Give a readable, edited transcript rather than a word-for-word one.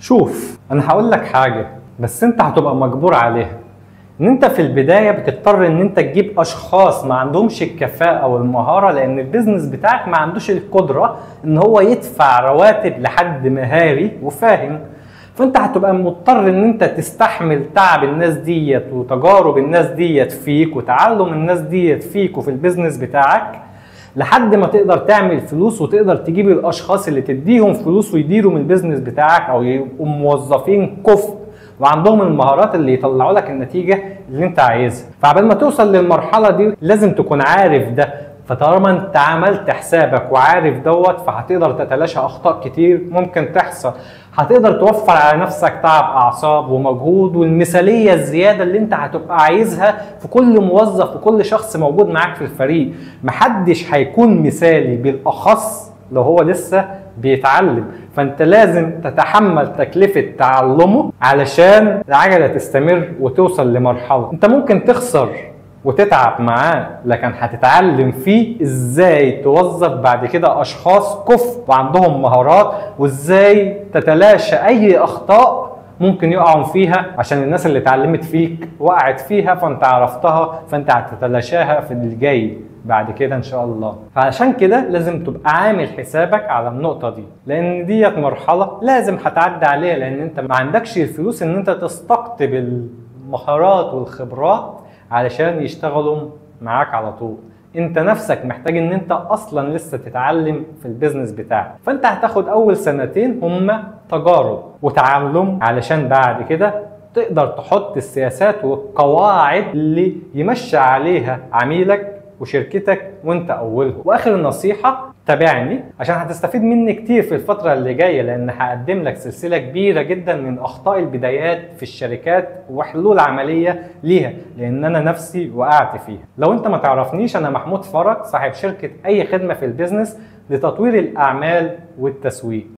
شوف، انا هقول لك حاجه بس انت هتبقى مجبور عليها. ان انت في البدايه بتضطر ان انت تجيب اشخاص ما عندهمش الكفاءه والمهاره، لان البيزنس بتاعك ما عندوش القدره ان هو يدفع رواتب لحد مهاري وفاهم. فانت هتبقى مضطر ان انت تستحمل تعب الناس ديت وتجارب الناس ديت فيك وتعلم الناس ديت فيك وفي البيزنس بتاعك لحد ما تقدر تعمل فلوس وتقدر تجيب الاشخاص اللي تديهم فلوس ويديروا من البيزنس بتاعك او يبقوا موظفين كفء وعندهم المهارات اللي يطلعوا لك النتيجه اللي انت عايزها. فعبال ما توصل للمرحله دي لازم تكون عارف ده. فطالما انت عملت حسابك وعارف دوت فهتقدر تتلاشى اخطاء كتير ممكن تحصل. هتقدر توفر على نفسك تعب اعصاب ومجهود والمثاليه الزياده اللي انت هتبقى عايزها في كل موظف وكل شخص موجود معاك في الفريق. محدش هيكون مثالي بالاخص لو هو لسه بيتعلم. فانت لازم تتحمل تكلفة تعلمه علشان العجلة تستمر وتوصل لمرحلة انت ممكن تخسر وتتعب معاه، لكن هتتعلم فيه ازاي توظف بعد كده اشخاص كفء وعندهم مهارات، وازاي تتلاشى اي اخطاء ممكن يقعوا فيها عشان الناس اللي اتعلمت فيك وقعت فيها فانت عرفتها، فانت هتتلاشاها في الجاي بعد كده ان شاء الله. فعشان كده لازم تبقى عامل حسابك على النقطة دي، لان ديت مرحلة لازم هتعدي عليها، لان انت ما عندكش الفلوس ان انت تستقطب المهارات والخبرات علشان يشتغلوا معاك على طول. انت نفسك محتاج ان انت اصلا لسه تتعلم في البيزنس بتاعك. فانت هتاخد اول سنتين هما تجارب وتعلم علشان بعد كده تقدر تحط السياسات والقواعد اللي يمشي عليها عميلك وشركتك وانت اولهم. واخر نصيحة تابعني عشان هتستفيد مني كتير في الفترة اللي جاية، لان هقدم لك سلسلة كبيرة جدا من اخطاء البدايات في الشركات وحلول عملية ليها، لان انا نفسي وقعت فيها. لو انت ما تعرفنيش، انا محمود فرج، صاحب شركة اي خدمة في البيزنس لتطوير الاعمال والتسويق.